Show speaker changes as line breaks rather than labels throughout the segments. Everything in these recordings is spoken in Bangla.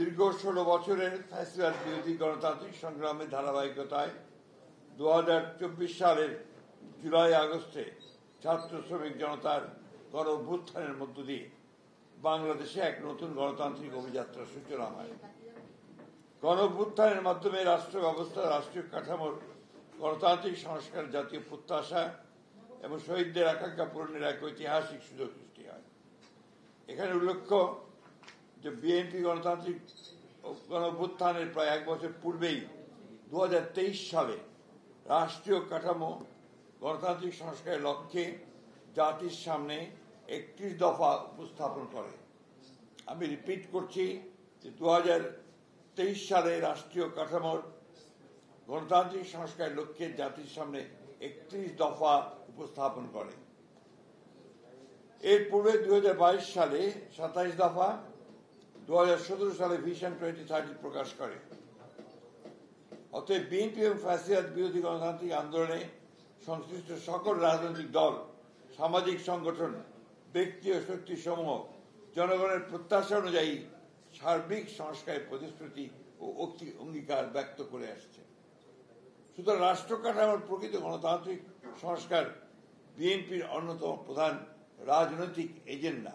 দীর্ঘ 16 বছরের ফ্যাসিবাদ বিরোধী গণতান্ত্রিক সংগ্রামের ধারাবাহিকতায় 2024 সালের জুলাই আগস্টে ছাত্র শ্রমিক জনতার গণ অভ্যুত্থানের মধ্য দিয়ে বাংলাদেশে এক নতুন গণতান্ত্রিক অভিযাত্রার সূচনা হয়। গণ অভ্যুত্থানের মাধ্যমে রাষ্ট্র ব্যবস্থা, রাষ্ট্রীয় কাঠামোর গণতান্ত্রিক সংস্কার, জাতীয় প্রত্যাশা এবং শহীদদের আকাঙ্ক্ষা পূরণের এক ঐতিহাসিক সুযোগ সৃষ্টি হয়। এখানে উল্লেখ্য যে বিএনপি গণতান্ত্রিক গণ অভ্যুত্থানের প্রায় এক বছর পূর্বেই 2023 সালে রাষ্ট্রীয় কাঠামো গণতান্ত্রিক সংস্কারের লক্ষ্যে জাতির সামনে 31 দফা উপস্থাপন করে। আমি রিপিট করছি যে 2023 সালে রাষ্ট্রীয় কাঠামোর গণতান্ত্রিক সংস্কারের লক্ষ্যে জাতির সামনে 31 দফা উপস্থাপন করে। এর পূর্বে 2022 সালে 27 দফা, 2017 সালে ভিশন 2030 প্রকাশ করে। অতএব বিএনপি এবং ফ্যাসিবাদ বিরোধী গণতান্ত্রিক আন্দোলনে সংশ্লিষ্ট সকল রাজনৈতিক দল, সামাজিক সংগঠন, ব্যক্তি ও শক্তি সমূহ জনগণের প্রত্যাশা অনুযায়ী সার্বিক সংস্কারের প্রতিশ্রুতি ও অঙ্গীকার ব্যক্ত করে আসছে। সুতরাং রাষ্ট্র কাঠামোর প্রকৃত গণতান্ত্রিক সংস্কার বিএনপির অন্যতম প্রধান রাজনৈতিক এজেন্ডা।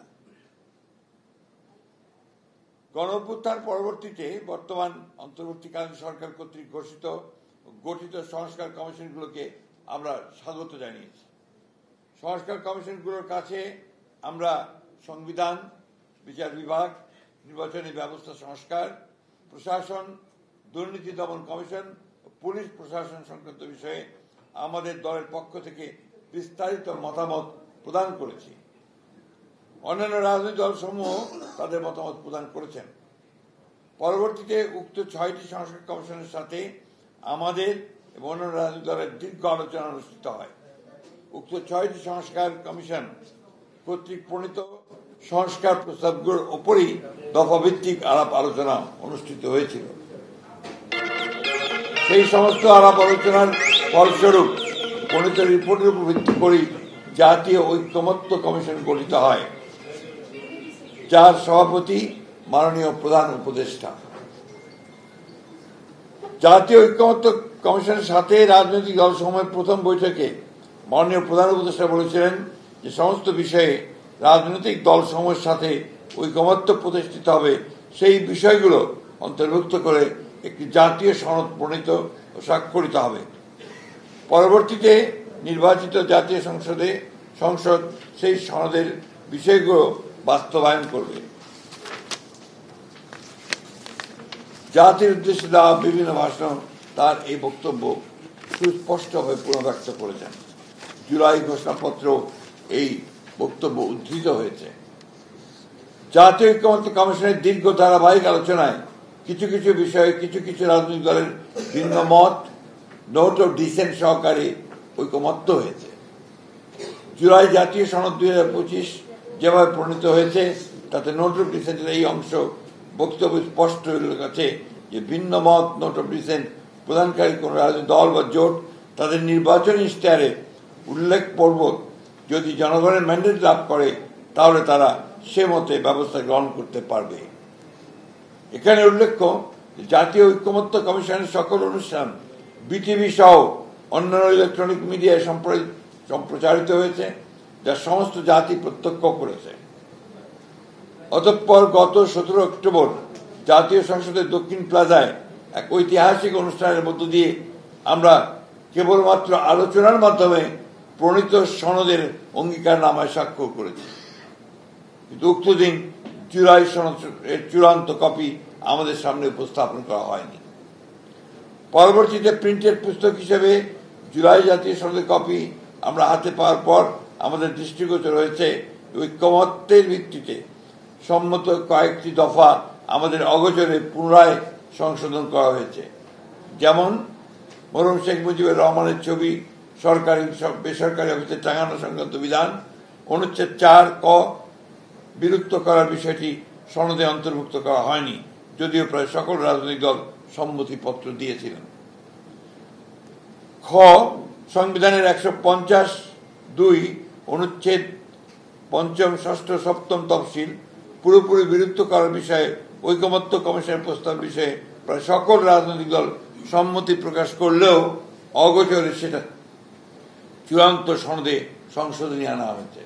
গণঅভ্যুত্থান পরবর্তীতে বর্তমান অন্তর্বর্তীকালীন সরকার কর্তৃক গঠিত সংস্কার কমিশনগুলোকে আমরা স্বাগত জানিয়েছি। সংস্কার কমিশনগুলোর কাছে আমরা সংবিধান, বিচার বিভাগ, নির্বাচনী ব্যবস্থা সংস্কার, প্রশাসন, দুর্নীতি দমন কমিশন, পুলিশ প্রশাসন সংক্রান্ত বিষয়ে আমাদের দলের পক্ষ থেকে বিস্তারিত মতামত প্রদান করেছি। অন্যান্য রাজনৈতিক দলসমূহ তাদের মতামত প্রদান করেছেন। পরবর্তীতে উক্ত 6টি সংস্কার কমিশনের সাথে আমাদের এবং অন্যান্য রাজনৈতিক দলের দীর্ঘ আলোচনা অনুষ্ঠিত হয়। উক্ত 6টি সংস্কার কমিশন কর্তৃক প্রণীত সংস্কার প্রস্তাবগুলোর উপরই দফাভিত্তিক আলাপ আলোচনা অনুষ্ঠিত হয়েছিল। সেই সমস্ত আলাপ আলোচনার ফলস্বরূপ প্রণীত রিপোর্টের উপর ভিত্তি করে জাতীয় ঐক্যমত্য কমিশন গঠিত হয়, যার সভাপতি মাননীয় প্রধান উপদেষ্টা। জাতীয় ঐক্যমত্য কমিশনের সাথে রাজনৈতিক দলসমূহের প্রথম বৈঠকে মাননীয় প্রধান উপদেষ্টা বলেছিলেন যে সমস্ত বিষয়ে রাজনৈতিক দলসমূহের সাথে ঐক্যমত্য প্রতিষ্ঠিত হবে, সেই বিষয়গুলো অন্তর্ভুক্ত করে একটি জাতীয় সনদ প্রণীত ও স্বাক্ষরিত হবে। পরবর্তীতে নির্বাচিত জাতীয় সংসদ সেই সনদের বিষয়গুলো বাস্তবায়ন করবে। জাতির উদ্দেশ্যে দেওয়া বিভিন্ন ভাষণ তার এই বক্তব্য সুস্পষ্টভাবে পুনর্ব্যক্ত করেছেন। জুলাই ঘোষণাপত্র এই বক্তব্য উদ্ধৃত হয়েছে। জাতীয় ঐক্যমত্য কমিশনের দীর্ঘ ধারাবাহিক আলোচনায় কিছু কিছু বিষয়ে কিছু কিছু রাজনৈতিক দলের ভিন্ন মত, নোট অফ ডিসেন্ট সহকারে ঐকমত্য হয়েছে। জুলাই জাতীয় সনদ 2025 যেভাবে প্রণীত হয়েছে তাতে নোট অফ ডিসেন্টের এই অংশ বক্তব্য স্পষ্ট হয়ে গেছে যে ভিন্ন মত, নোট অফ ডিসেন্ট প্রদানকারী কোন রাজনৈতিক দল বা জোট তাদের নির্বাচনী ইশতেহারে উল্লেখপূর্বক যদি জনগণের ম্যান্ডেট লাভ করে তাহলে তারা সে মতে ব্যবস্থা গ্রহণ করতে পারবে। এখানে উল্লেখ্য জাতীয় ঐক্যমত্য কমিশনের সকল অনুষ্ঠান বিটিভি সহ অন্যান্য ইলেকট্রনিক মিডিয়ায় সম্প্রচারিত হয়েছে, যা সমস্ত জাতি প্রত্যক্ষ করেছে। অতঃপর গত 17 অক্টোবর জাতীয় সংসদের দক্ষিণ প্লাজায় এক ঐতিহাসিক অনুষ্ঠানের মধ্য দিয়ে আমরা কেবলমাত্র আলোচনার মাধ্যমে প্রণীত সনদের অঙ্গীকারনামায় স্বাক্ষর করেছি, কিন্তু উক্ত দিন জুলাই সনদের চূড়ান্ত কপি আমাদের সামনে উপস্থাপন করা হয়নি। পরবর্তীতে প্রিন্টেড পুস্তক হিসেবে জুলাই জাতীয় সনদের কপি আমরা হাতে পাওয়ার পর আমাদের দৃষ্টিগোচর হয়েছে ঐক্যমত্যের ভিত্তিতে সম্মত কয়েকটি দফা আমাদের অগোচরে পুনরায় সংশোধন করা হয়েছে। যেমন মরহুম শেখ মুজিবুর রহমানের ছবি সরকারি বেসরকারি অফিসে টাঙানো সংক্রান্ত বিধান, অনুচ্ছেদ 4 ক বিলুপ্ত করার বিষয়টি সনদে অন্তর্ভুক্ত করা হয়নি, যদিও প্রায় সকল রাজনৈতিক দল সম্মতিপত্র দিয়েছিলেন। খ সংবিধানের 150(2) অনুচ্ছেদ 5, 6, 7 তফসিল পুরোপুরি বিলুপ্ত করার বিষয়ে ঐকমত্য কমিশনের প্রস্তাব বিষয়ে প্রায় সকল রাজনৈতিক দল সম্মতি প্রকাশ করলেও অগোচরে সেটা চূড়ান্ত সনদে সংশোধনী আনা হয়েছে।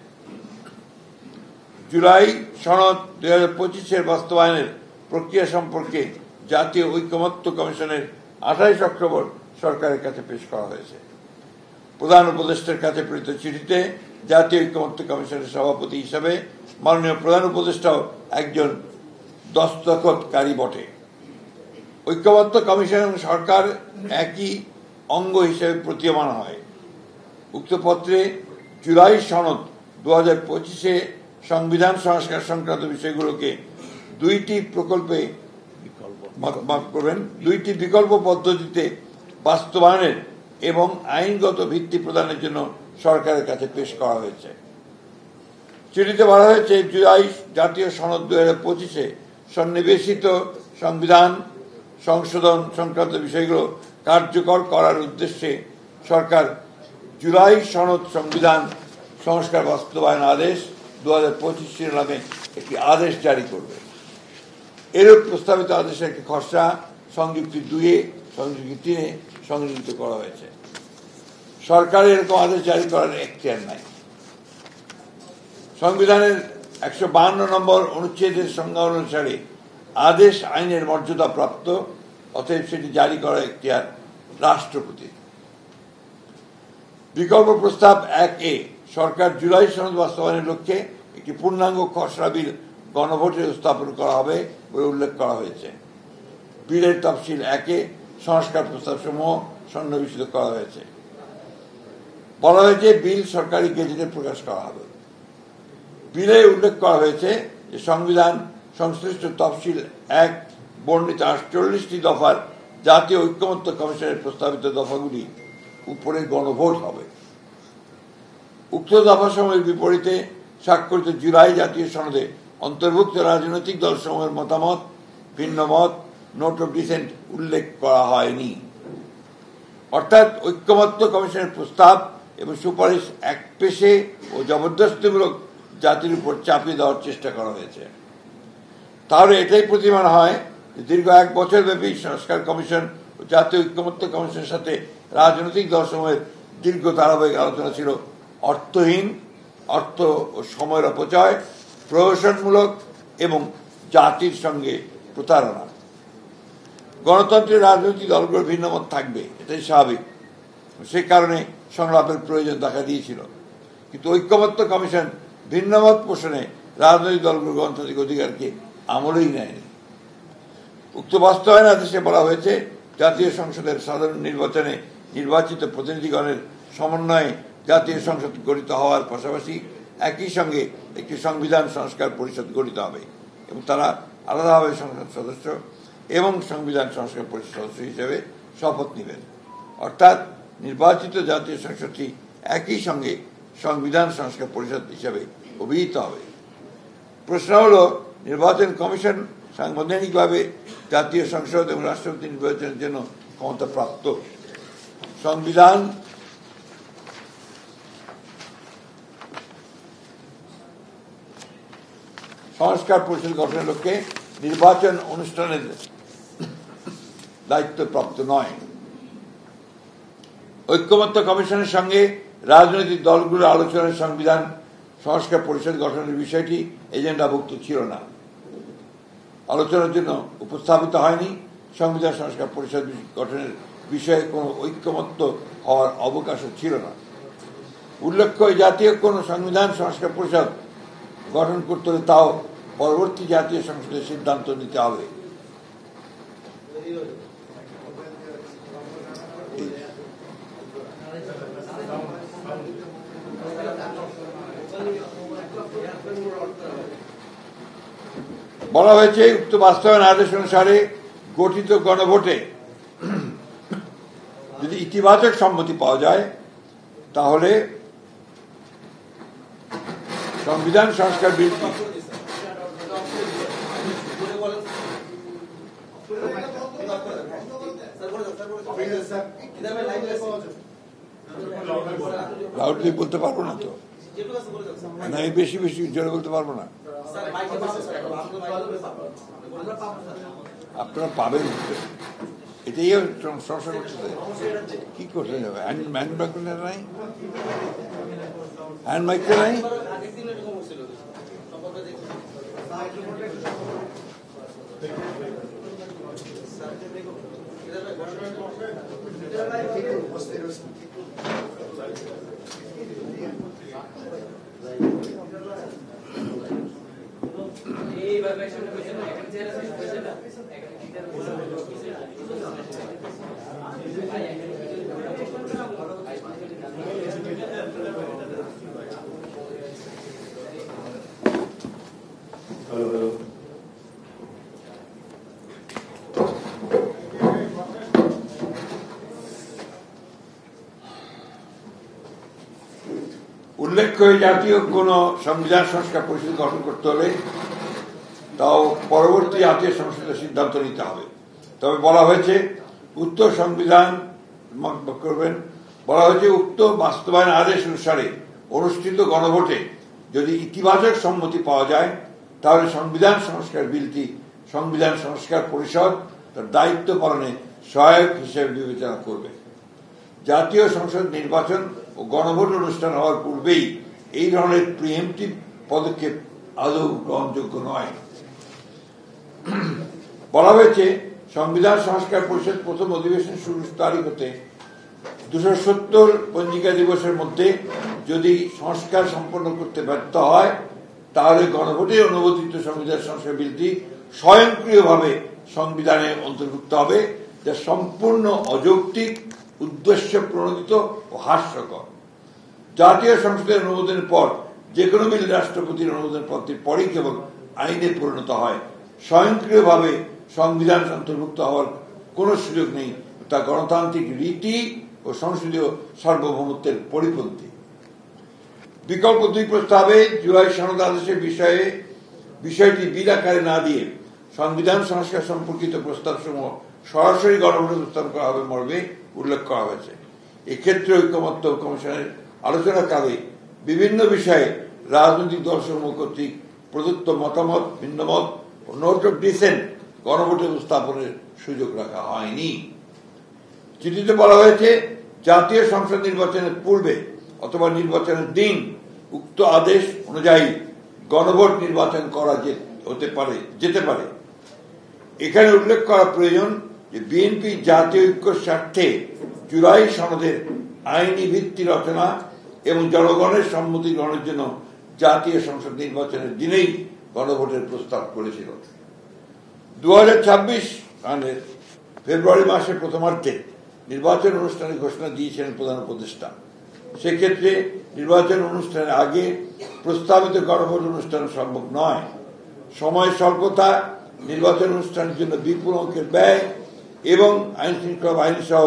জুলাই সনদ 2025-এর বাস্তবায়নের প্রক্রিয়া সম্পর্কে জাতীয় ঐকমত্য কমিশনের 28 অক্টোবর সরকারের কাছে পেশ করা হয়েছে। প্রধান উপদেষ্টার কাছে প্রেরিত চিঠিতে জাতীয় ঐকমত্য কমিশনের সভাপতি হিসাবে মাননীয় প্রধান উপদেষ্টাও একজন দস্তখতকারী বটে। ঐকমত্য কমিশন এবং সরকার একই অঙ্গ হিসেবে প্রতীয়মান হয়। উক্ত পত্রে জুলাই সনদ 2025-এ সংবিধান সংস্কার সংক্রান্ত বিষয়গুলোকে দুইটি বিকল্প পদ্ধতিতে বাস্তবায়নের এবং আইনগত ভিত্তি প্রদানের জন্য সরকারের কাছে পেশ করা হয়েছে। চিঠিতে বলা হয়েছে, জুলাই জাতীয় সনদ 2025-এ সন্নিবেশিত সংবিধান সংশোধন সংক্রান্ত বিষয়গুলো কার্যকর করার উদ্দেশ্যে সরকার জুলাই সনদ সংবিধান সংস্কার বাস্তবায়ন আদেশ 2025 শিরোনামে একটি আদেশ জারি করবে। এরূপ প্রস্তাবিত আদেশের একটি খসড়া সংযুক্তি 2-এ, সংযুক্তি 3-এ সংযোজিত করা হয়েছে। সরকারের এরকম আদেশ জারি করার এখতিয়ার নাই। সংবিধানের 152 নম্বর অনুচ্ছেদের সংজ্ঞা অনুসারে আদেশ আইনের মর্যাদা প্রাপ্ত, অতএব সেটি জারি করার এখতিয়ার রাষ্ট্রপতির। বিকল্প প্রস্তাব 1-এ সরকার জুলাই সনদ বাস্তবায়নের লক্ষ্যে একটি পূর্ণাঙ্গ খসড়া বিল গণভোটে স্থাপন করা হবে বলে উল্লেখ করা হয়েছে। বিলের তফসিল 1-এ সংস্কার প্রস্তাব সমূহ সন্নিবেশিত করা হয়েছে। বলা হয়েছে বিল সরকারি গেজেটে প্রকাশ করা হবে। বিলে উল্লেখ করা হয়েছে যে সংবিধান সংশ্লিষ্ট তফসিল 1 বর্ণিত 48টি দফার জাতীয় ঐকমত্য কমিশনের প্রস্তাবিত দফাগুলি উপরে গণভোট হবে। উক্ত দফাসমূহের বিপরীতে স্বাক্ষরিত জুলাই জাতীয় সনদে অন্তর্ভুক্ত রাজনৈতিক দলসমূহের মতামত, ভিন্ন মত, নোট অফ ডিসেন্ট উল্লেখ করা হয়নি। অর্থাৎ ঐকমত্য কমিশনের প্রস্তাব এবং সুপারিশ একপেশে ও জবরদস্তিমূলক জাতির উপর চাপিয়ে দেওয়ার চেষ্টা করা হয়েছে। তাহলে এটাই প্রতীয়মান হয় যে দীর্ঘ 1 বছর ব্যাপী সংস্কার কমিশন ও জাতীয় ঐকমত্য কমিশনের সাথে রাজনৈতিক দলসমূহের দীর্ঘ ধারাবাহিক আলোচনা ছিল অর্থহীন, অর্থ ও সময়ের অপচয়, প্রহসনমূলক এবং জাতির সঙ্গে প্রতারণা। গণতন্ত্রের রাজনৈতিক দলগুলোর ভিন্নমত থাকবে, এটাই স্বাভাবিক। সে কারণে সংলাপের প্রয়োজন দেখা দিয়েছিল। কিন্তু ঐকমত্য কমিশন ভিন্নমত পোষণে রাজনৈতিক দলগুলোর গণতান্ত্রিক অধিকারকে আমলেই নেয়নি। উক্ত বাস্তবায়ন আদেশে বলা হয়েছে, জাতীয় সংসদের সাধারণ নির্বাচনে নির্বাচিত প্রতিনিধিগণের সমন্বয়ে জাতীয় সংসদ গঠিত হওয়ার পাশাপাশি একই সঙ্গে একটি সংবিধান সংস্কার পরিষদ গঠিত হবে এবং তারা আলাদাভাবে সংসদ সদস্য এবং সংবিধান সংস্কার পরিষদ সদস্য হিসেবে শপথ নেবেন। অর্থাৎ নির্বাচিত জাতীয় সংসদটি একই সঙ্গে সংবিধান সংস্কার পরিষদ হিসেবে অভিহিত হবে। প্রশ্ন হল, নির্বাচন কমিশন সাংবিধানিকভাবে জাতীয় সংসদ এবং রাষ্ট্রপতি নির্বাচনের জন্য ক্ষমতা প্রাপ্ত। সংবিধান সংস্কার পরিষদ গঠনের লক্ষ্যে নির্বাচন অনুষ্ঠানের দায়িত্বপ্রাপ্ত নয়। ঐকমত্য কমিশনের সঙ্গে রাজনৈতিক দলগুলোর আলোচনায় সংবিধান সংস্কার পরিষদ গঠনের বিষয়টি এজেন্ডাভুক্ত ছিল না, আলোচনার জন্য উপস্থাপিত হয়নি। সংবিধান সংস্কার পরিষদ গঠনের বিষয়ে কোনো ঐকমত্য হওয়ার অবকাশও ছিল না। উল্লেখ্য, জাতীয় কোনো সংবিধান সংস্কার পরিষদ গঠন করতে হলে তাও পরবর্তী জাতীয় সংসদের সিদ্ধান্ত নিতে হবে। বলা হয়েছে, উক্ত বাস্তবায়ন আদেশ অনুসারে গঠিত গণভোটে যদি ইতিবাচক সম্মতি পাওয়া যায় তাহলে সংবিধান সংস্কার বিলটি লাউডলি বলতে পারবো না তো, না বেশি বেশি জোরে বলতে পারবো না। আপনারা পাবেন, এটাই সমস্যা করছে। কি করতে যাবে? হ্যান্ড মাইক্রোটা নাই, হ্যান্ড মাইক্রো নাই। উল্লেখ্য, জাতীয় কোন সংবিধান সংস্কার পরিষদ গঠন করতে হলে তাও পরবর্তী জাতীয় সংসদের সিদ্ধান্ত নিতে হবে। তবে বলা হয়েছে উক্ত সংবিধান করবেন, বলা হয়েছে উক্ত বাস্তবায়ন আদেশ অনুসারে অনুষ্ঠিত গণভোটে যদি ইতিবাচক সম্মতি পাওয়া যায় তাহলে সংবিধান সংস্কার বিলটি সংবিধান সংস্কার পরিষদ তার দায়িত্ব পালনে সহায়ক হিসেবে বিবেচনা করবে। জাতীয় সংসদ নির্বাচন ও গণভোট অনুষ্ঠান হওয়ার পূর্বেই এই ধরনের প্রিএমটিভ পদক্ষেপ আদৌ গ্রহণযোগ্য নয়। বলা হয়েছে সংবিধান সংস্কার পরিষদ প্রথম অধিবেশন শুরুর তারিখ হতে 270 পঞ্জিকা দিবসের মধ্যে যদি সংস্কার সম্পন্ন করতে ব্যর্থ হয় তাহলে গণভোটে অনুমোদিত সংবিধান সংস্কার বিলটি স্বয়ংক্রিয়ভাবে সংবিধানে অন্তর্ভুক্ত হবে, যা সম্পূর্ণ অযৌক্তিক, উদ্দেশ্য প্রণোদিত ও হাস্যকর। জাতীয় সংসদের অনুমোদনের পর যে কোনো বিল রাষ্ট্রপতির অনুমোদন পত্রের পরেই কেবল আইনে পরিণত হয়। স্বয়ংক্রিয়ভাবে সংবিধান অন্তর্ভুক্ত হওয়ার কোনো সুযোগ নেই, তা গণতান্ত্রিক রীতি ও সংসদীয় সার্বভৌমত্বের পরিপন্থী। বিকল্প দুই প্রস্তাবে জুলাই সনদ আদেশের বিষয়টি বিল আকারে না দিয়ে সংবিধান সংস্কার সম্পর্কিত প্রস্তাবসমূহ সরাসরি গণভোটে উপস্থাপন করা হবে মর্মে উল্লেখ করা হয়েছে। এক্ষেত্রে ঐকমত্য কমিশনের আলোচনাকালে বিভিন্ন বিষয়ে রাজনৈতিক দলসমূহ কর্তৃক প্রদত্ত মতামত, ভিন্নমত ও নোট অফ ডিসেন্ট গণভোটে উপস্থাপনের সুযোগ রাখা হয়নি। চিঠিতে বলা হয়েছে জাতীয় সংসদ নির্বাচনের পূর্বে অথবা নির্বাচনের দিন উক্ত আদেশ অনুযায়ী গণভোট নির্বাচন করা যেতে পারে। এখানে উল্লেখ করা প্রয়োজন যে বিএনপি জাতীয় ঐক্যের স্বার্থে জুলাই সনদের আইনি ভিত্তি রচনা এবং জনগণের সম্মতি গ্রহণের জন্য জাতীয় সংসদ নির্বাচনের দিনেই গণভোটের প্রস্তাব করেছিল। 2026 সালের ফেব্রুয়ারি মাসের প্রথমার্ধে নির্বাচন অনুষ্ঠানের ঘোষণা দিয়েছিলেন প্রধান উপদেষ্টা। সেক্ষেত্রে নির্বাচন অনুষ্ঠানের আগে প্রস্তাবিত গণভোট অনুষ্ঠান সম্ভব নয়। সময় স্বল্পতা, নির্বাচন অনুষ্ঠানের জন্য বিপুল অঙ্কের ব্যয় এবং আইন শৃঙ্খলা বাহিনী সহ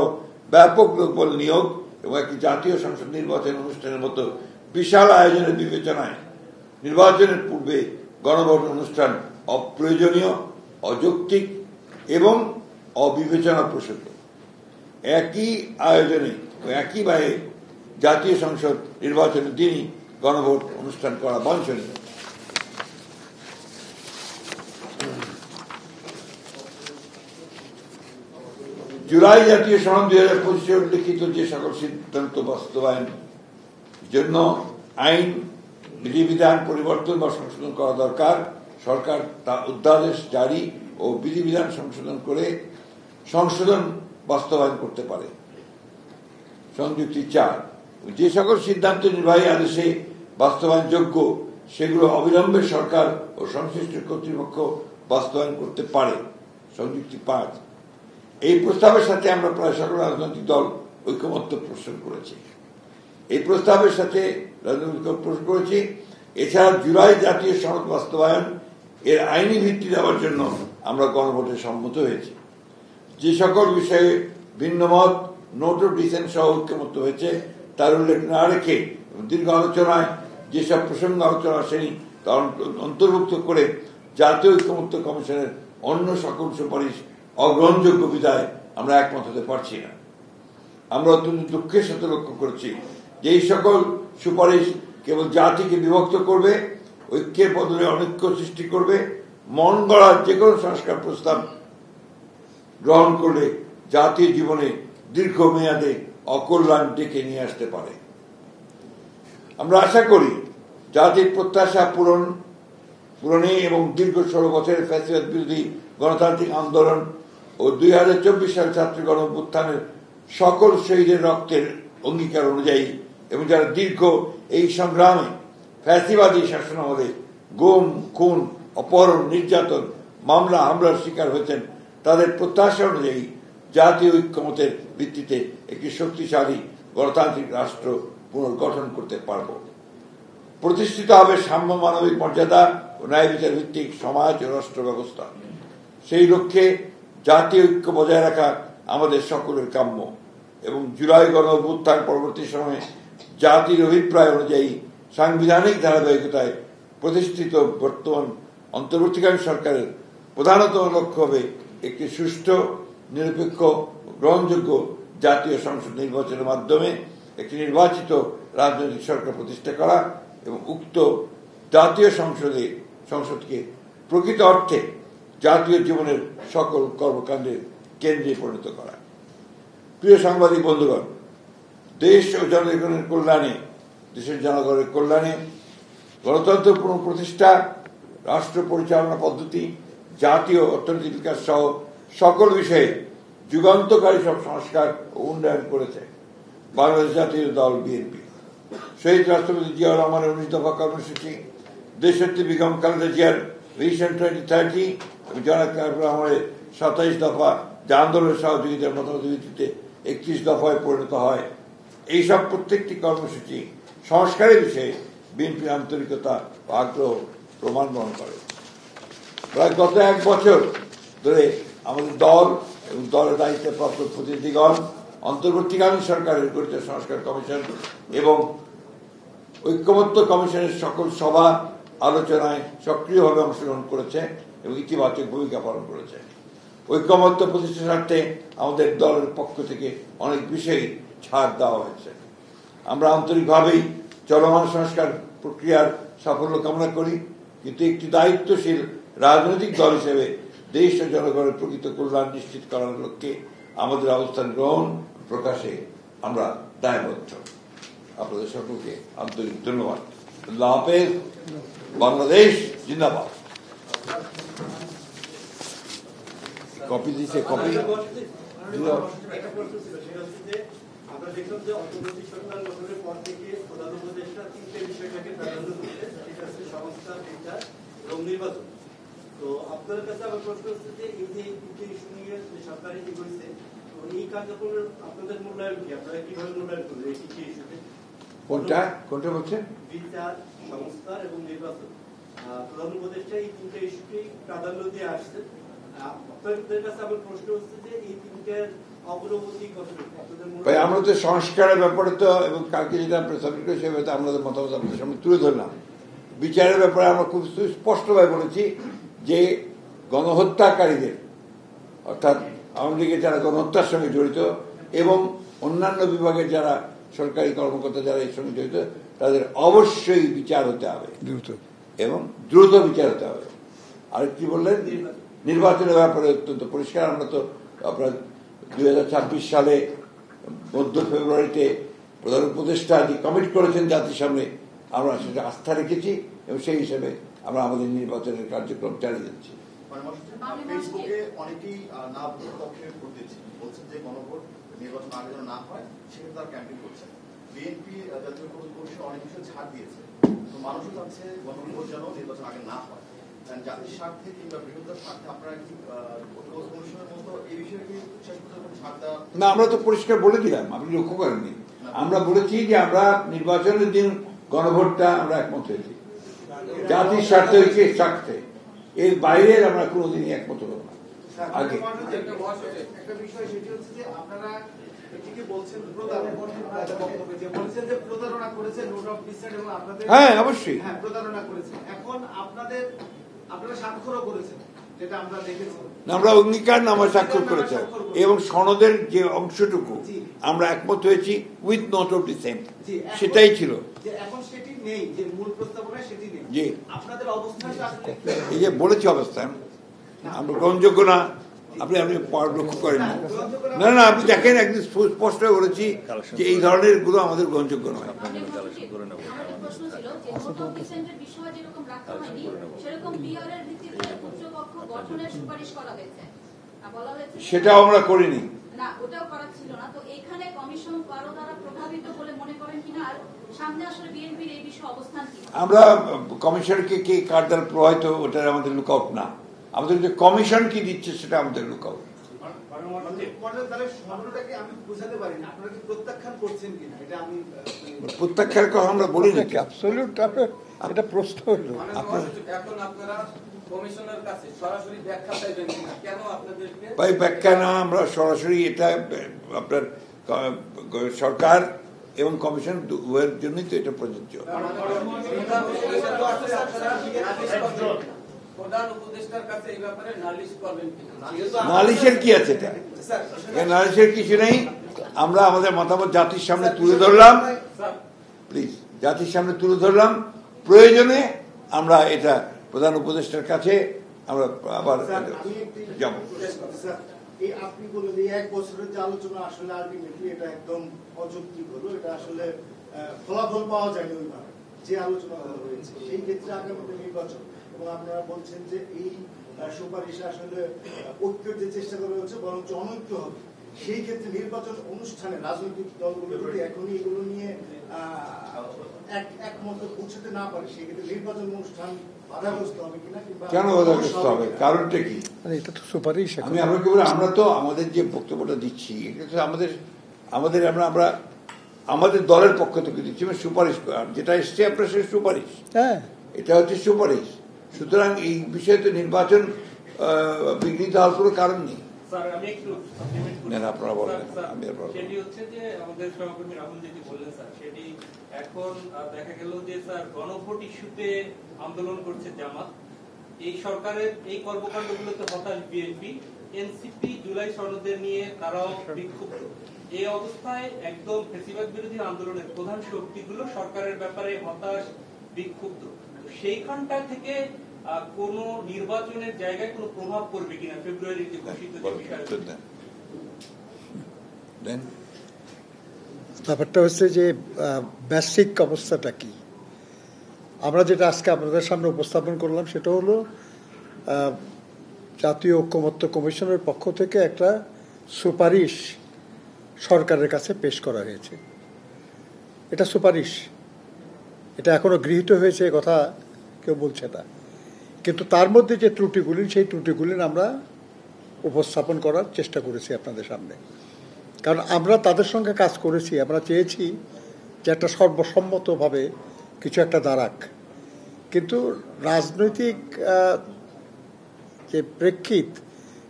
ব্যাপক লোকবল নিয়োগ এবং একটি জাতীয় সংসদ নির্বাচন অনুষ্ঠানের মতো বিশাল আয়োজনের বিবেচনায় নির্বাচনের পূর্বে গণভোট অনুষ্ঠান অপ্রয়োজনীয়, অযৌক্তিক এবং অবিবেচনাপ্রসূত। একই আয়োজনে ও একই ব্যয়ে জাতীয় সংসদ নির্বাচনের দিনই গণভোট অনুষ্ঠান করা বাঞ্ছনীয়। জুলাই জাতীয় সনদ 2025 উল্লিখিত যে সকল সিদ্ধান্ত বাস্তবায়ন জন্য আইন বিধিবিধান পরিবর্তন বা সংশোধন করা দরকার, সরকার তা অধ্যাদেশ জারি ও বিধিবিধান সংশোধন বাস্তবায়ন করতে পারে। সংযুক্তি 4, যে সকল সিদ্ধান্ত নির্বাহী আদেশে বাস্তবায়নযোগ্য সেগুলো অবিলম্বে সরকার ও সংশ্লিষ্ট কর্তৃপক্ষ বাস্তবায়ন করতে পারে। সংযুক্তি 5, এই প্রস্তাবের সাথে আমরা প্রায় সকল রাজনৈতিক দল ঐকমত্য পোষণ করেছি। এই প্রস্তাবের সাথে রাজনৈতিক পোষণ করেছি। এছাড়া জুলাই জাতীয় সনদ বাস্তবায়ন এর আইনি ভিত্তি দেওয়ার জন্য আমরা গণভোটে সম্মত হয়েছি। যে সকল বিষয়ে ভিন্নমত, নোট অফ ডিসেন্ট সহ ঐক্যমত্য হয়েছে তার উল্লেখ না রেখে দীর্ঘ আলোচনায় যেসব প্রসঙ্গ আলোচনা আসেনি তা অন্তর্ভুক্ত করে জাতীয় ঐকমত্য কমিশনের অন্য সকল সুপারিশ অগ্রহণযোগ্য বিধায় আমরা একমত হতে পারছি না। আমরা অত্যন্ত দুঃখের সাথে লক্ষ্য করেছি যে এই সকল সুপারিশ কেবল জাতিকে বিভক্ত করবে ও ঐক্যের বদলে অনৈক্য সৃষ্টি করবে, মন গড়ার যে কোনো সংস্কার প্রস্তাব গ্রহণ করলে জাতীয় জীবনে দীর্ঘমেয়াদে অকল্যাণ ডেকে নিয়ে আসতে পারে। আমরা আশা করি জাতির প্রত্যাশা পূরণে এবং দীর্ঘ 16 বছরের ফ্যাসিবাদ বিরোধী গণতান্ত্রিক আন্দোলন ও 2024 সাল ছাত্র গণঅভ্যুত্থানের সকল শহীদের রক্তের অঙ্গীকার অনুযায়ী এবং যারা দীর্ঘ এই সংগ্রামে ফ্যাসিবাদী শাসনামলে গুম, খুন, অপহরণ, নির্যাতন, মামলা হামলার শিকার হয়েছেন, তাদের প্রত্যাশা অনুযায়ী জাতীয় ঐক্যমতের ভিত্তিতে একটি শক্তিশালী গণতান্ত্রিক রাষ্ট্র পুনর্গঠন করতে পারব। প্রতিষ্ঠিত হবে সাম্য, মানবিক মর্যাদা ও ন্যায় বিচার ভিত্তিক সমাজ ও রাষ্ট্র ব্যবস্থা। সেই লক্ষ্যে জাতীয় ঐক্য বজায় রাখা আমাদের সকলের কাম্য এবং জুলাই গণঅভ্যুত্থান পরবর্তী সময়ে জাতির অভিপ্রায় অনুযায়ী সাংবিধানিক ধারাবাহিকতায় প্রতিষ্ঠিত বর্তমান অন্তর্বর্তীকালীন সরকারের প্রধানতম লক্ষ্য হবে একটি সুষ্ঠু, নিরপেক্ষ, গ্রহণযোগ্য জাতীয় সংসদ নির্বাচনের মাধ্যমে একটি নির্বাচিত রাজনৈতিক সরকার প্রতিষ্ঠা করা এবং উক্ত জাতীয় সংসদকে প্রকৃত অর্থে জাতীয় জীবনের সকল কর্মকাণ্ডের কেন্দ্রে পরিণত করা। প্রিয় সাংবাদিক বন্ধুগণ, দেশ ও জনগণের কল্যাণে, দেশের জনগণের কল্যাণে গণতন্ত্র পুনঃপ্রতিষ্ঠা, রাষ্ট্র পরিচালনা পদ্ধতি, জাতীয় অর্থনৈতিক বিকাশ সহ সকল বিষয়ে যুগান্তকারী সব সংস্কার ও উন্নয়ন করেছে বাংলাদেশ জাতীয় দল বিএনপি। শহীদ রাষ্ট্রপতি জিয়াউর রহমানের 19 দফা কর্মসূচি, দেশনেত্রী বেগম খালেদা জিয়ার ভিশন 2030 এবং জনাব তারেক রহমানের 27 দফা যা আন্দোলনের সহযোগিতার মতামতের ভিত্তিতে 31 দফায় পরিণত হয়। এইসব প্রত্যেকটি কর্মসূচি সংস্কারের বিষয়ে বিএনপির আন্তরিকতা ও আগ্রহ প্রমাণ বহন করে। প্রায় গত 1 বছর ধরে আমাদের দল এবং দলের দায়িত্বে প্রাপ্ত প্রতিনিধিগণ অন্তর্বর্তীকালীন সরকারের গঠিত সংস্কার কমিশন এবং ঐক্যমত্য কমিশনের সকল সভা আলোচনায় সক্রিয়ভাবে অংশগ্রহণ করেছে এবং ইতিবাচক ভূমিকা পালন করেছে। ঐক্যমত্য প্রতিষ্ঠার স্বার্থে আমাদের দলের পক্ষ থেকে অনেক বিষয়ে ছাড় দেওয়া হয়েছে। আমরা আন্তরিকভাবেই চলমান সংস্কার প্রক্রিয়ার সাফল্য কামনা করি, কিন্তু একটি দায়িত্বশীল রাজনৈতিক দল হিসেবে দেশ ও জনগণের প্রকৃত কল্যাণ নিশ্চিত করার লক্ষ্যে আমাদের অবস্থান গ্রহণ প্রকাশে আমরা দায়বদ্ধ। আপনাদের সকলকে আন্তরিক ধন্যবাদ। আল্লাহ হাফেজ। বাংলাদেশ জিন্দাবাদ। কপি দিচ্ছে, কপি
আমরা দেখলাম যে অন্তর্বর্তী সরকার গঠনের পর থেকে প্রধান উপদেষ্টা 3টে বিষয়টাকে প্রাধান্য দিচ্ছে, সেটা হচ্ছে সংস্কার, বিচার এবং নির্বাচন। তো আপনাদের কাছে আমার প্রশ্ন হচ্ছে যে এই যে 3টে ইস্যু নিয়ে সরকার এগোচ্ছে, তো এই কার্যক্রমের আপনাদের মূল্যায়ন কি? আপনারা কিভাবে মূল্যায়ন করবেন এই 3টে ইস্যুকে?
কোনটা বলছেন?
বিচার, সংস্কার এবং নির্বাচন। প্রধান উপদেষ্টা এই 3টে ইস্যুকেই প্রাধান্য দিয়ে আসছে। আপনাদের কাছে আমার প্রশ্ন হচ্ছে যে এই 3টার অগ্রগতি কতটুকু?
ভাই, আমরা তো সংস্কারের ব্যাপারে তো এবং কালকে যেটা আমরা সাবমিট করি সেভাবে আমাদের মতামত আপনাদের সামনে তুলে ধরলাম। বিচারের ব্যাপারে আমরা খুব স্পষ্টভাবে বলেছি যে গণহত্যাকারীদের, অর্থাৎ আওয়ামী লীগের যারা গণহত্যার সঙ্গে জড়িত এবং অন্যান্য বিভাগের যারা সরকারি কর্মকর্তা যারা এর সঙ্গে জড়িত, তাদের অবশ্যই বিচার হতে হবে, দ্রুত এবং দ্রুত বিচার হতে হবে। আর কি বললেন, নির্বাচনের ব্যাপারে অত্যন্ত পরিষ্কার। আমরা তো আপনার 2026 সালে মধ্য ফেব্রুয়ারিতে প্রধান উপদেষ্টা যে কমিট করেছেন জাতির সামনে, আমরা সেটা আস্থা রেখেছি এবং সেই হিসেবে আমরা আমাদের নির্বাচনের কার্যক্রম চালিয়ে যাচ্ছি।
ফেসবুকে অনেকেই না ভোটের পক্ষে ভোট দিচ্ছে, বলছেন যে গণভোট নির্বাচন আগে যেন না হয় সেক্ষেত্রে তারা ক্যাম্পেইন করছে। বিএনপি জাতীয় কমিশন অনেক বিষয়ে ছাড় দিয়েছে, তো মানুষও চাচ্ছে গণভোট যেন নির্বাচন আগে না হয়। জাতির স্বার্থে কিংবা বৃহত্তর স্বার্থে আপনারা কি কমিশনের মতো এই বিষয়ে কি শেষ পর্যন্ত ছাড় দেওয়া?
না, আমরা তো পরিষ্কার বলে দিলাম, আপনি লক্ষ্য করেননি। আমরা বলেছি যে আমরা নির্বাচনের দিন গণভোটটা আমরা একমত হয়েছি জাতির স্বার্থে, ঐক্যের স্বার্থে। এর বাইরে আমরা কোনোদিনই একমত হব না। আগে
একটা বিষয় সেটি হচ্ছে যে আপনারা এটিকে বলছেন প্রতারণা করেছেন, নোট অফ ডিসেন্ট এবং আপনাদের,
হ্যাঁ অবশ্যই
প্রতারণা করেছেন। এখন আপনারা স্বাক্ষরও করেছেন, যেটা আমরা দেখেছি।
আমরা অঙ্গীকারনামা স্বাক্ষর করেছি এবং সনদের যে অংশটুকু আমরা একমত হয়েছি উইথ নোট অফ ডিসেন্ট, সেটাই ছিল।
এখন সেটি
নেই, যে মূল প্রস্তাবনায় সেটি নেই।
জি,
আপনাদের অবস্থানটা আসলে
এই যে বলেছি অবস্থান আমরা গ্রহণযোগ্য না। আপনি আপনি লক্ষ্য করেন না, না আপনি দেখেন একদিন স্পষ্ট হয়ে বলেছি যে এই ধরনের গুলো আমাদের গ্রহণযোগ্য নয়। সেটাও আমরা করিনি। আমরা কমিশনকে কে কার দ্বারা প্রভাবিত ওটা আমাদের লুকআউট না, আমাদের যে কমিশন কি দিচ্ছে সেটা আমাদের লুকআউট। প্রত্যাখ্যান কথা আমরা বলি না,
এটা প্রশ্ন হলো
ভাই ব্যাখ্যা না, আমরা সরাসরি এটা আপনার সরকার এবং কমিশন উভয়ের জন্যই তো এটা প্রযোজ্য। নালিশের কি আছে, এটা নালিশের কিছু নেই। আমরা আমাদের মতামত জাতির সামনে তুলে ধরলাম, প্লিজ জাতির সামনে তুলে ধরলাম, প্রয়োজনে আমরা এটা প্রধান উপদেষ্টার কাছে আমরা আবার যাব।
আপনি বলেন এই 1 বছরের যে আলোচনা আসলে আলটিমেটলি এটা একদম অযৌক্তিক হলো, এটা আসলে ফলাফল পাওয়া যায়নি ওইভাবে যে আলোচনা হয়েছে। সেই ক্ষেত্রে আগামীতে নির্বাচন, এবং আপনারা বলছেন যে এই সুপারিশে আসলে ঐক্যের যে চেষ্টা করা হচ্ছে বরঞ্চ অনৈক্য হবে। সেই ক্ষেত্রে নির্বাচন অনুষ্ঠানে রাজনৈতিক দলগুলো যদি এখনই এগুলো নিয়ে একমত পৌঁছতে না পারে, সেই ক্ষেত্রে নির্বাচন অনুষ্ঠান বাধাগ্রস্ত হবে কিনা,
কেন বাধাগ্রস্ত হবে, কারণটা কি?
এটা তো সুপারিশ।
আমরা তো আমাদের যে বক্তব্যটা দিচ্ছি এটা তো আমাদের আমরা আমাদের দলের পক্ষ থেকে দিচ্ছি, সুপারিশ যেটা এসছে আপনার সে সুপারিশ, হ্যাঁ এটা হচ্ছে সুপারিশ। সুতরাং এই বিষয়ে তো নির্বাচন বিঘ্নিত হওয়ার কোনো কারণ নেই। আপনারা বলেন।
সেটি হচ্ছে যে আমাদের সহকর্মী রাহুল যেটি বললেন স্যার, সেটি এখন দেখা গেল যে স্যার গণভোট ইস্যুতে আন্দোলন করছে জামাত, এই সরকারের এই কর্মকাণ্ডগুলোতে হতাশ বিএনপি, এনসিপি জুলাই সনদের নিয়ে তারাও বিক্ষুব্ধ। এই অবস্থায় একদম ফ্যাসিবাদ বিরোধী আন্দোলনের প্রধান শক্তিগুলো সরকারের ব্যাপারে হতাশ বিক্ষুব্ধ। সেইখানটা থেকে কোন নির্বাচনের জায়গায় কোন প্রভাব পড়বে কিনা ফেব্রুয়ারির যে ঘোষিত বিষয়?
ব্যাপারটা হচ্ছে যে বেসিক অবস্থাটা কি, আমরা যেটা আজকে আপনাদের সামনে উপস্থাপন করলাম সেটা হলো জাতীয় ঐকমত্য কমিশনের পক্ষ থেকে একটা সুপারিশ সরকারের কাছে পেশ করা হয়েছে। এটা সুপারিশ, এটা এখনো গৃহীত হয়েছে কথা কেউ বলছে না, কিন্তু তার মধ্যে যে ত্রুটিগুলি সেই ত্রুটিগুলি আমরা উপস্থাপন করার চেষ্টা করেছি আপনাদের সামনে। কারণ আমরা তাদের সঙ্গে কাজ করেছি, আমরা চেয়েছি যে একটা সর্বসম্মতভাবে কিছু একটা দাঁড়াক, কিন্তু রাজনৈতিক যে প্রেক্ষিত,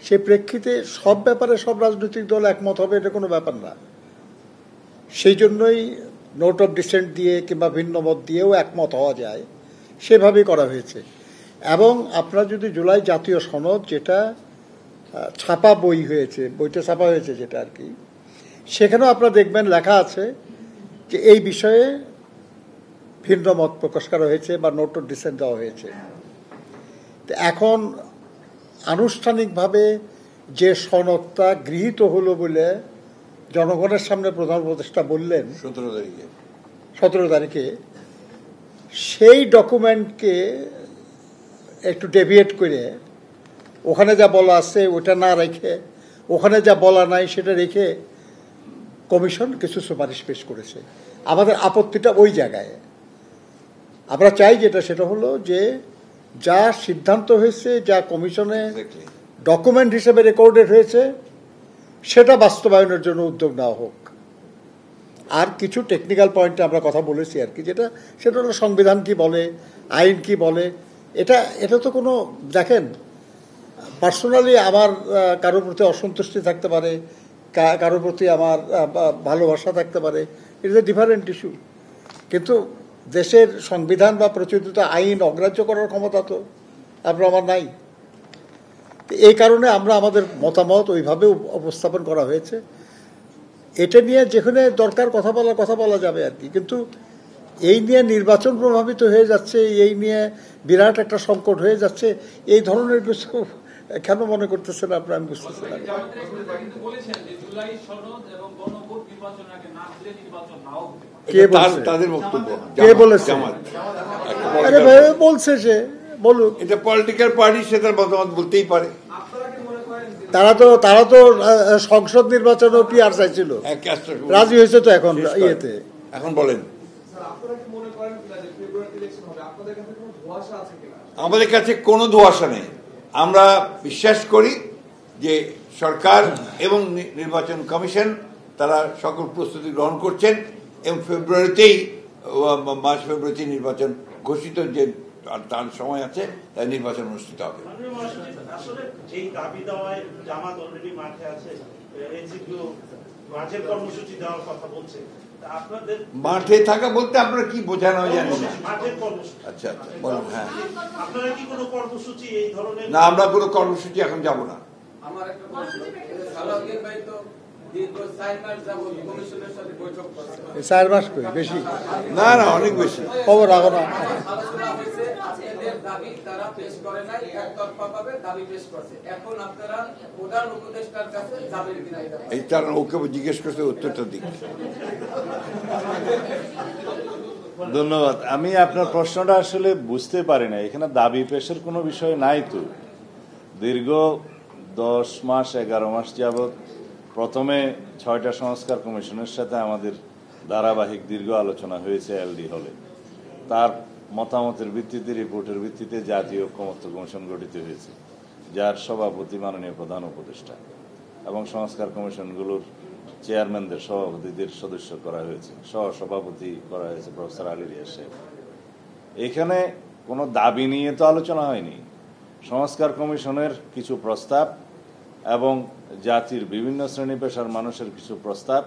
সেই প্রেক্ষিতে সব ব্যাপারে সব রাজনৈতিক দল একমত হবে এটা কোনো ব্যাপার না। সেই জন্যই নোট অফ ডিসেন্ট দিয়ে কিংবা ভিন্ন মত দিয়েও একমত হওয়া যায়, সেভাবেই করা হয়েছে। এবং আপনার যদি জুলাই জাতীয় সনদ, যেটা ছাপা বই হয়েছে, বইটা ছাপা হয়েছে যেটা আর কি, সেখানেও আপনারা দেখবেন লেখা আছে যে এই বিষয়ে ভিন্ন মত প্রকাশ করা হয়েছে বা নোট অফ ডিসেন্ট দেওয়া হয়েছে। তো এখন আনুষ্ঠানিকভাবে যে সনদটা গৃহীত হলো বলে জনগণের সামনে প্রধান উপদেষ্টা বললেন 17 তারিখে, সেই ডকুমেন্টকে একটু ডেভিয়েট করে ওখানে যা বলা আছে ওটা না রেখে, ওখানে যা বলা নাই সেটা রেখে কমিশন কিছু সুপারিশ পেশ করেছে। আমাদের আপত্তিটা ওই জায়গায়। আমরা চাই যেটা সেটা হলো যে যা সিদ্ধান্ত হয়েছে, যা কমিশনে ডকুমেন্ট হিসেবে রেকর্ডেড হয়েছে, সেটা বাস্তবায়নের জন্য উদ্যোগ নেওয়া হোক। আর কিছু টেকনিক্যাল পয়েন্টে আমরা কথা বলেছি আর কি, সেটা হলো সংবিধান কি বলে, আইন কি বলে। এটা তো কোনো, দেখেন পার্সোনালি আমার কারোর প্রতি অসন্তুষ্টি থাকতে পারে, কারোর প্রতি আমার ভালোবাসা থাকতে পারে, it is a different issue, কিন্তু দেশের সংবিধান বা প্রচলিত আইন অগ্রাহ্য করার ক্ষমতা তো আমার নাই। এই কারণে আমরা আমাদের মতামত ওইভাবে উপস্থাপন করা হয়েছে। এটা নিয়ে যেখানে দরকার কথা বলা যাবে আর কি, কিন্তু এই নিয়ে নির্বাচন প্রভাবিত হয়ে যাচ্ছে, এই নিয়ে বিরাট একটা সংকট হয়ে যাচ্ছে, এই ধরনের কিছু কেন মনে করতেছেন আপনারা, আমি বুঝতেছি না। কে বলছে?
তাদের বক্তব্য
কে বলেছে? আরে ভাই বলছে, যে বলুক,
এটা পলিটিক্যাল পার্টি, সে তার মতামত বলতেই পারে।
তারা তো সংসদ নির্বাচনও পিআর চাইছিল, রাজি হয়েছে তো এখন ইয়েতে।
এখন বলেন, আমাদের কাছে কোনো ধোঁয়াশা নেই। আমরা বিশ্বাস করি যে সরকার এবং নির্বাচন কমিশন তারা সকল প্রস্তুতি গ্রহণ করছেন এবং মার্চ ফেব্রুয়ারিতে নির্বাচন ঘোষিত যে তার সময় আছে, তাই নির্বাচন অনুষ্ঠিত হবে।
আসলে এই দাবি দেওয়ায় জামাত অলরেডি মাঠে আছে, মাঠের কর্মসূচি দেওয়ার কথা বলছে। আপনাদের
মাঠে থাকা বলতে আপনারা কি বোঝানো জানেন না?
মাঠের কর্মসূচি,
আচ্ছা আচ্ছা বলুন। হ্যাঁ,
আপনারা কি কোনো কর্মসূচি এই ধরনের?
না, আমরা কোনো কর্মসূচি এখন যাব না।
আমার একটা প্রশ্ন, সালাউদ্দিন ভাই তো দীর্ঘ 4 মাস যাবত কমিশনের সাথে বৈঠক করছে।
4 মাস কই বেশি?
না না, অনেক বেশি।
খবর রাখো না।
আলোচনা হয়েছে, আপনাদের দাবি তারা পেশ করে নাই, একতরফা ভাবে দাবি পেশ করছে। এখন আপনারা প্রধান উপদেষ্টার কাছে যাবেন কিনা?
এইটা ওকে জিজ্ঞেস করতে উত্তরটা দিক।
ধন্যবাদ। আমি আপনার প্রশ্নটা আসলে বুঝতে পারি না। এখানে দাবি পেশের কোনো বিষয় নাই তো। দীর্ঘ 10 মাস 11 মাস যাবৎ প্রথমে 6টা সংস্কার কমিশনের সাথে আমাদের ধারাবাহিক দীর্ঘ আলোচনা হয়েছে এলডি হলে। তার মতামতের ভিত্তিতে, রিপোর্টের ভিত্তিতে জাতীয় ঐকমত্য কমিশন গঠিত হয়েছে, যার সভাপতি মাননীয় প্রধান উপদেষ্টা, এবং সংস্কার কমিশনগুলোর চেয়ারম্যানদের, সভাপতিদের সদস্য করা হয়েছে, সহসভাপতি করা হয়েছে প্রফেসর আলী রিয়াজ সাহেব। এখানে কোনো দাবি নিয়ে তো আলোচনা হয়নি। সংস্কার কমিশনের কিছু প্রস্তাব এবং জাতির বিভিন্ন শ্রেণী পেশার মানুষের কিছু প্রস্তাব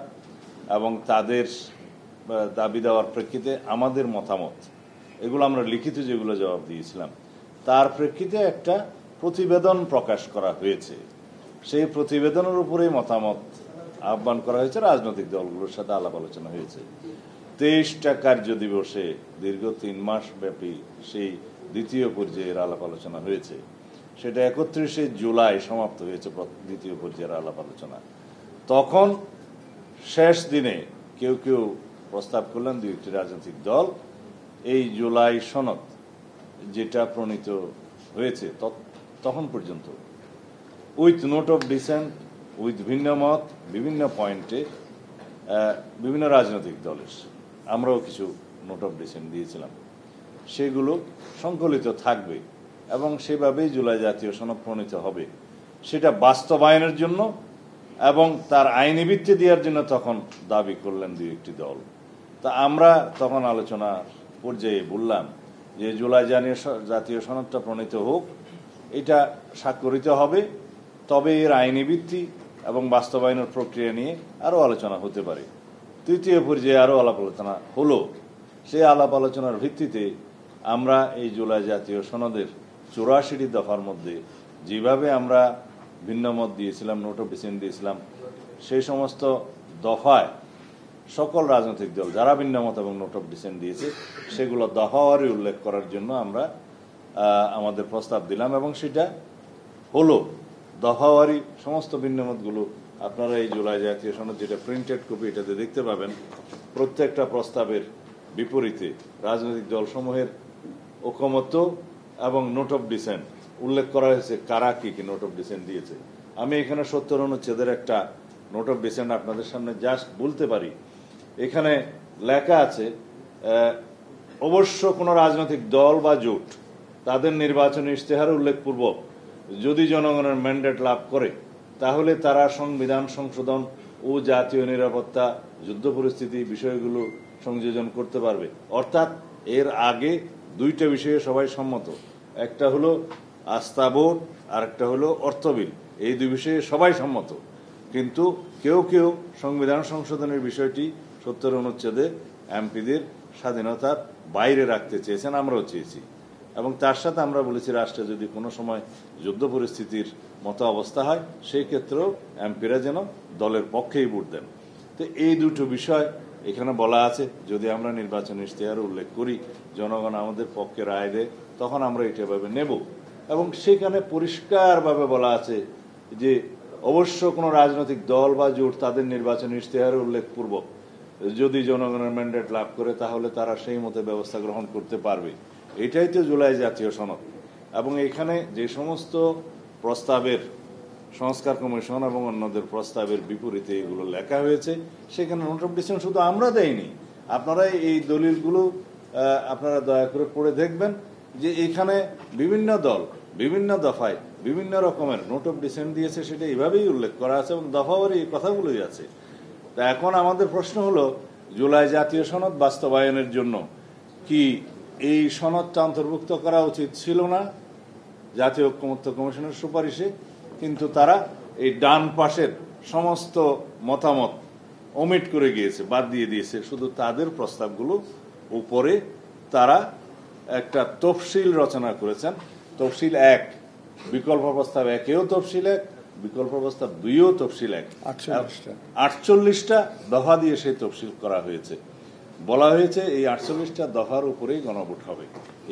এবং তাদের দাবি দেওয়ার প্রেক্ষিতে আমাদের মতামত, এগুলো আমরা লিখিত যেগুলো জবাব দিয়েছিলাম, তার প্রেক্ষিতে একটা প্রতিবেদন প্রকাশ করা হয়েছে। সেই প্রতিবেদনের উপরেই মতামত আহ্বান করা হয়েছে। রাজনৈতিক দলগুলোর সাথে আলাপ আলোচনা হয়েছে। 23টা কার্য দিবসে দীর্ঘ 3 মাস ব্যাপী সেই দ্বিতীয় পর্যায়ের আলাপ আলোচনা হয়েছে। সেটা 31শে জুলাই সমাপ্ত হয়েছে দ্বিতীয় পর্যায়ের আলাপ আলোচনা। তখন শেষ দিনে কেউ কেউ প্রস্তাব করলেন, 2টি রাজনৈতিক দল, এই জুলাই সনদ যেটা প্রণীত হয়েছে তখন পর্যন্ত with note of dissent, with ভিন্ন মত, বিভিন্ন পয়েন্টে বিভিন্ন রাজনৈতিক দলের, আমরাও কিছু নোট অফ ডিসেন্ট দিয়েছিলাম, সেগুলো সংকলিত থাকবে এবং সেভাবেই জুলাই জাতীয় সনদ প্রণীত হবে। সেটা বাস্তবায়নের জন্য এবং তার আইনি ভিত্তি দেওয়ার জন্য তখন দাবি করলেন 2-1টি দল। তা আমরা তখন আলোচনার পর্যায়ে বললাম যে জুলাই জাতীয় সনদটা প্রণীত হোক, এটা স্বাক্ষরিত হবে, তবে এর আইনি ভিত্তি এবং বাস্তবায়নের প্রক্রিয়া নিয়ে আরও আলোচনা হতে পারে। তৃতীয় পর্যায়ে আরও আলাপ আলোচনা হলো। সেই আলাপ আলোচনার ভিত্তিতে আমরা এই জুলাই জাতীয় সনদের 84টি দফার মধ্যে যেভাবে আমরা ভিন্ন মত দিয়েছিলাম, নোট অফ ডিসেন্ট দিয়েছিলাম, সেই সমস্ত দফায় সকল রাজনৈতিক দল যারা ভিন্ন মত এবং নোট অফ ডিসেন্ট দিয়েছে সেগুলো দফাওয়ারি উল্লেখ করার জন্য আমরা আমাদের প্রস্তাব দিলাম এবং সেটা হলো। দফাওয়ারি সমস্ত ভিন্নমতগুলো আপনারা এই জুলাই জাতীয় সনদ যেটা প্রিন্টেড কপি, এটাতে দেখতে পাবেন। প্রত্যেকটা প্রস্তাবের বিপরীতে রাজনৈতিক দলসমূহের ঐকমত্য এবং নোট অফ ডিসেন্ট উল্লেখ করা হয়েছে, কারা কি কি নোট অফ ডিসেন্ট দিয়েছে। আমি এখানে 70 অনুচ্ছেদের একটা নোট অফ ডিসেন্ট আপনাদের সামনে জাস্ট বলতে পারি। এখানে লেখা আছে, অবশ্য কোনো রাজনৈতিক দল বা জোট তাদের নির্বাচনী ইশতেহার উল্লেখপূর্বক যদি জনগণের ম্যান্ডেট লাভ করে, তাহলে তারা সংবিধান সংশোধন ও জাতীয় নিরাপত্তা, যুদ্ধ পরিস্থিতি বিষয়গুলো সংযোজন করতে পারবে। অর্থাৎ এর আগে 2টা বিষয়ে সবাই সম্মত, একটা হলো আস্থা ভোট আর একটা হলো অর্থ বিল। এই 2 বিষয়ে সবাই সম্মত, কিন্তু কেউ কেউ সংবিধান সংশোধনের বিষয়টি 70 অনুচ্ছেদে এমপিদের স্বাধীনতার বাইরে রাখতে চেয়েছেন, আমরাও চেয়েছি। এবং তার সাথে আমরা বলেছি রাষ্ট্রে যদি কোনো সময় যুদ্ধ পরিস্থিতির মতো অবস্থা হয়, সেই ক্ষেত্রেও এমপিরা যেন দলের পক্ষেই ভোট দেন। তো এই 2টো বিষয় এখানে বলা আছে যদি আমরা নির্বাচন ইশতেহার উল্লেখ করি, জনগণ আমাদের পক্ষে রায় দেয়, তখন আমরা এটা ভাবে নেব। এবং সেখানে পরিষ্কারভাবে বলা আছে যে অবশ্য কোনো রাজনৈতিক দল বা জোট তাদের নির্বাচন ইশতেহারে উল্লেখ পূর্বক যদি জনগণের ম্যান্ডেট লাভ করে তাহলে তারা সেই মতো ব্যবস্থা গ্রহণ করতে পারবে। এটাই তো জুলাই জাতীয় সনদ। এবং এখানে যে সমস্ত প্রস্তাবের সংস্কার কমিশন এবং অন্যদের প্রস্তাবের বিপরীতে এগুলো লেখা হয়েছে, সেখানে নোট অফ ডিসেন্ট শুধু আমরা দেইনি, আপনারা এই দলিলগুলো আপনারা দয়া করে পড়ে দেখবেন যে এখানে বিভিন্ন দল বিভিন্ন দফায় বিভিন্ন রকমের নোট অফ ডিসেন্ট দিয়েছে, সেটা এইভাবেই উল্লেখ করা আছে এবং দফাওয়ারি এই কথাগুলোই আছে। তা এখন আমাদের প্রশ্ন হলো, জুলাই জাতীয় সনদ বাস্তবায়নের জন্য কি এই সনদটা অন্তর্ভুক্ত করা উচিত ছিল না জাতীয় ঐক্যমত্য কমিশনের সুপারিশে? কিন্তু তারা এই ডান পাশের সমস্ত মতামত ওমিট করে গিয়েছে, বাদ দিয়ে দিয়েছে, শুধু তাদের প্রস্তাবগুলো উপরে তারা একটা তফসিল রচনা করেছেন। তফসিল 1, বিকল্প প্রস্তাব 1-এও তফসিল 1, বিকল্প প্রস্তাব 2-এও তফসিল 1, 48টা দফা দিয়ে সেই তফসিল করা হয়েছে। বলা হয়েছে এই 48টা দফার উপরেই গণভোট হবে।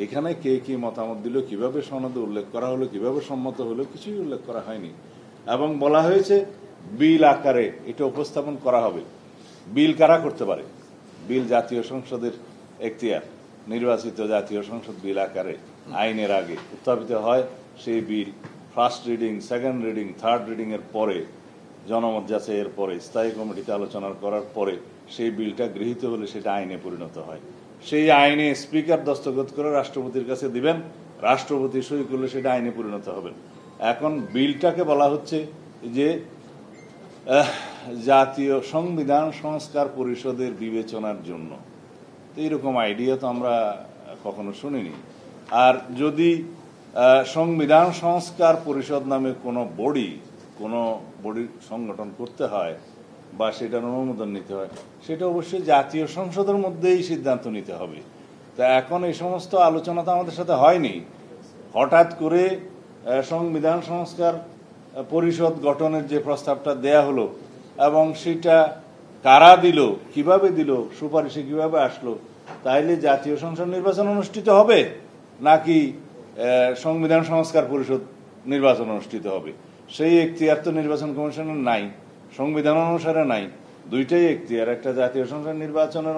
এখানে কে কি মতামত দিল, কিভাবে সনদে উল্লেখ করা হলো, কিভাবে সম্মত হলো, কিছুই উল্লেখ করা হয়নি। এবং বলা হয়েছে বিল আকারে এটা উপস্থাপন করা হবে। বিল কারা করতে পারে? বিল জাতীয় সংসদের এখতিয়ার। নির্বাচিত জাতীয় সংসদ বিল আকারে আইনের আগে উত্থাপিত হয়। সেই bill first reading, second reading, third reading এর পরে, জনমত যাচাইয়ের পরে, স্থায়ী কমিটিতে আলোচনা করার পরে সেই বিলটা গৃহীত হলে সেটা আইনে পরিণত হয়। সেই আইনে স্পিকার দস্তখত করে রাষ্ট্রপতির কাছে দিবেন, রাষ্ট্রপতি সই করলে সেটা আইনে পরিণত হবে। এখন বিলটাকে বলা হচ্ছে যে জাতীয় সংবিধান সংস্কার পরিষদের বিবেচনার জন্য। এইরকম আইডিয়া তো আমরা কখনো শুনিনি। আর যদি সংবিধান সংস্কার পরিষদ নামে কোনো বডি সংগঠন করতে হয় বা সেটার অনুমোদন নিতে হয়, সেটা অবশ্যই জাতীয় সংসদের মধ্যেই সিদ্ধান্ত নিতে হবে। তা এখন এই সমস্ত আলোচনা তো আমাদের সাথে হয়নি। হঠাৎ করে সংবিধান সংস্কার পরিষদ গঠনের যে প্রস্তাবটা দেয়া হলো এবং সেটা কারা দিল, কিভাবে দিল, সুপারিশে কিভাবে আসলো, তাইলে জাতীয় সংসদ নির্বাচন অনুষ্ঠিত হবে নাকি সংবিধান সংস্কার পরিষদ নির্বাচন অনুষ্ঠিত হবে? সেই এখতিয়ার তো নির্বাচন কমিশনের নাই, সংবিধান অনুসারে নাই। দুইটাই এখতিয়ার, একটা জাতীয় সংসদ নির্বাচনের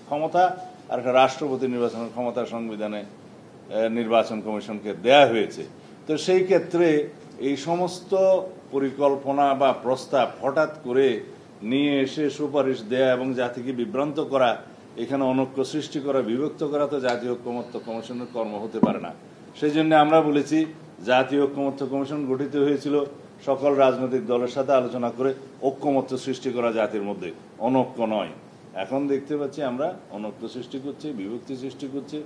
ক্ষমতা আর একটা রাষ্ট্রপতি নির্বাচনের ক্ষমতা সংবিধানে নির্বাচন কমিশনকে দেয়া হয়েছে। তো সেই ক্ষেত্রে এই সমস্ত পরিকল্পনা বা প্রস্তাব হঠাৎ করে নিয়ে এসে সুপারিশ দেয়া এবং জাতিকে বিভ্রান্ত করা, এখানে অনৈক্য সৃষ্টি করা, বিভক্ত করা তো জাতীয় ঐক্যমত্য কমিশনের কর্ম হতে পারে না। সেই জন্য আমরা বলেছি জাতীয় ঐক্যমত্য কমিশন গঠিত হয়েছিল সকল রাজনৈতিক দলের সাথে আলোচনা করে ঐক্যমত্য সৃষ্টি করা জাতির মধ্যে, অনৈক্য নয়। এখন দেখতে পাচ্ছি আমরা অনৈক্য সৃষ্টি করছি, বিভক্তি সৃষ্টি করছি।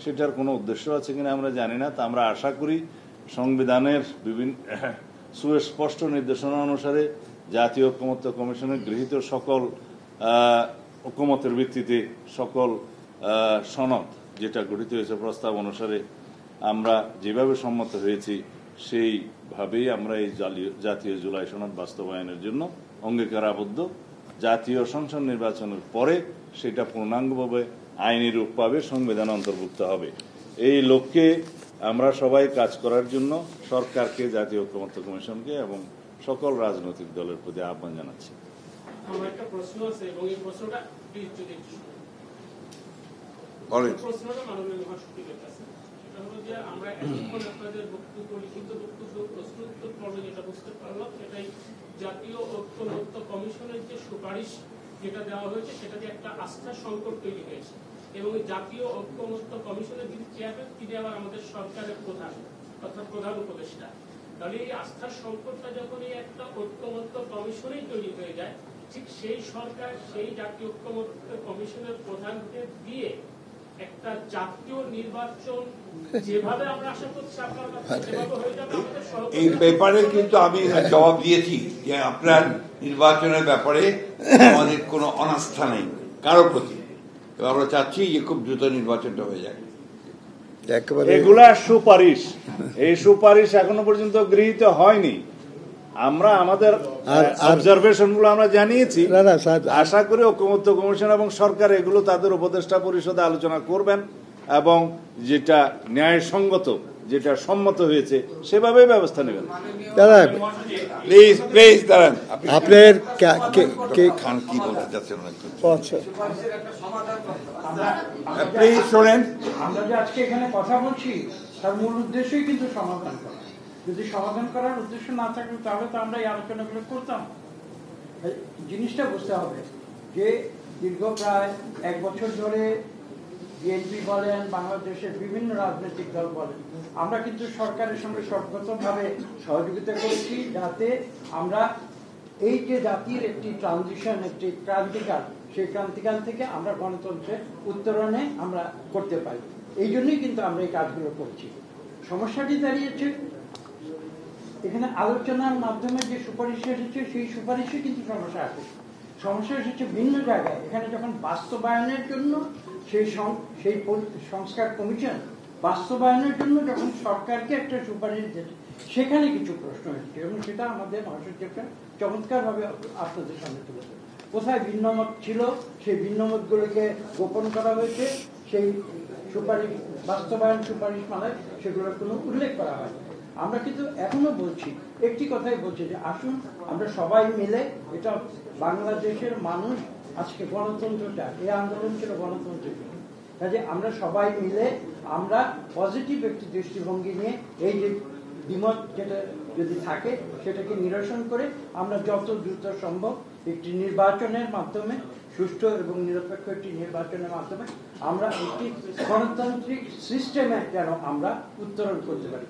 সেটার কোনো উদ্দেশ্য আছে কিনা আমরা জানি না। তা আমরা আশা করি সংবিধানের বিভিন্ন সুস্পষ্ট নির্দেশনা অনুসারে জাতীয় ঐক্যমত্য কমিশনের গৃহীত সকল ঐক্যমতের ভিত্তিতে সকল সনদ যেটা গঠিত হয়েছে প্রস্তাব অনুসারে আমরা যেভাবে সম্মত হয়েছি সেইভাবেই আমরা এই জাতীয় জুলাই সনদ বাস্তবায়নের জন্য অঙ্গীকার আবদ্ধ। জাতীয় সংসদ নির্বাচনের পরে সেটা পূর্ণাঙ্গভাবে আইনি রূপ পাবে, সংবিধান অন্তর্ভুক্ত হবে। এই লক্ষ্যে আমরা সবাই কাজ করার জন্য সরকারকে, জাতীয় ঐক্যমত্য কমিশনকে এবং সকল রাজনৈতিক দলের প্রতি আহ্বান জানাচ্ছি।
আমার একটা প্রশ্ন আছে এবং এই প্রশ্নটা প্লিজ যদি প্রশ্নটা মাননীয় মহাসচিবের কাছে, সেটা হলো যে আমরা এখন আপনাদের বক্তব্য, লিখিত বক্তব্য, প্রশ্নোত্তর পর্বে যেটা বুঝতে পারলাম, সেটাই জাতীয় ঐক্যমত্য কমিশনের যে সুপারিশ যেটা দেওয়া হয়েছে সেটা যে একটা আস্থার সংকট তৈরি হয়েছে এবং জাতীয় ঐক্যমত্য কমিশনের যিনি চেয়ারম্যান তিনি আবার আমাদের সরকারের প্রধান, অর্থাৎ প্রধান উপদেষ্টা। তাহলে এই আস্থার সংকটটা যখন এই একটা ঐক্যমত্য কমিশনেই তৈরি হয়ে যায়, ঠিক সেই সরকার সেই জাতীয় ঐক্যমত্য কমিশনের প্রধানকে দিয়ে একটা জাতীয় নির্বাচন যেভাবে আমরা আশা করছি আপনার কাছে যেভাবে হয়ে যাবে,
এই ব্যাপারে কিন্তু আমি জবাব দিয়েছি যে আপনার নির্বাচনের ব্যাপারে আমাদের কোনো অনাস্থা নেই কারোর প্রতি। আমরা চাচ্ছি যে খুব দ্রুত নির্বাচনটা হয়ে যায়।
এগুলা সুপারিশ, এই সুপারিশ এখনো পর্যন্ত গৃহীত হয়নি। আমরা আমাদের অবজারভেশন গুলো আমরা জানিয়েছি। আশা করি ঐকমত্য কমিশন এবং সরকার এগুলো তাদের উপদেষ্টা পরিষদে আলোচনা করবেন এবং যেটা ন্যায়সঙ্গত, যেটা সম্মত হয়েছে সেভাবেই ব্যবস্থা নেবেন।
প্লিজ প্লিজ দাঁড়ান,
আপনার
খান কি বলতে চাচ্ছেন?
প্লিজ শোনেন, আমরা যে আজকে এখানে কথা বলছি তার মূল উদ্দেশ্যই কিন্তু সমাধান করা। যদি সমাধান করার উদ্দেশ্য না থাকতো তাহলে তো আমরা এই আলোচনাগুলো করতাম। জিনিসটা বুঝতে হবে যে দীর্ঘ প্রায় 1 বছর ধরে বিএনপি বলেন, বাংলাদেশের বিভিন্ন রাজনৈতিক দল বলেন, আমরা কিন্তু সরকারের সঙ্গে সর্বতভাবে সহযোগিতা করেছি যাতে আমরা এই যে জাতির একটি ট্রানজিশন, একটি ক্রান্তিকাল, সেই ক্রান্তিকাল থেকে আমরা গণতন্ত্রের উত্তরণে আমরা করতে পারি। এই জন্যই কিন্তু আমরা এই কাজগুলো করছি। সমস্যাটি দাঁড়িয়েছে এখানে আলোচনার মাধ্যমে যে সুপারিশ এসেছে সেই সুপারিশে কিন্তু সমস্যা আছে। সমস্যা এসেছে ভিন্ন জায়গায়। এখানে যখন বাস্তবায়নের জন্য সেই সংস্কার কমিশন বাস্তবায়নের জন্য যখন সরকারকে একটা সুপারিশ দিয়েছে, সেখানে কিছু প্রশ্ন এসেছে এবং সেটা আমাদের মহাসচিবকে চমৎকারভাবে আপনাদের সামনে তুলেছে। কোথায় ভিন্নমত ছিল সেই ভিন্নমতগুলোকে গোপন করা হয়েছে, সেই সুপারিশ বাস্তবায়ন সুপারিশ মালায় সেগুলোর কোনো উল্লেখ করা হয়। আমরা কিন্তু এখনো বলছি, একটি কথাই বলছি যে আসুন আমরা সবাই মিলে, এটা বাংলাদেশের মানুষ আজকে গণতন্ত্র চায়, এই আন্দোলন ছিল গণতন্ত্রের জন্য, কাজে আমরা সবাই মিলে আমরা পজিটিভ একটি দৃষ্টিভঙ্গি নিয়ে এই যে দ্বিমত যেটা যদি থাকে সেটাকে নিরসন করে আমরা যত দ্রুত সম্ভব একটি নির্বাচনের মাধ্যমে, সুষ্ঠু এবং নিরপেক্ষ একটি নির্বাচনের মাধ্যমে আমরা একটি গণতান্ত্রিক সিস্টেমে যেন আমরা উত্তরণ করতে পারি।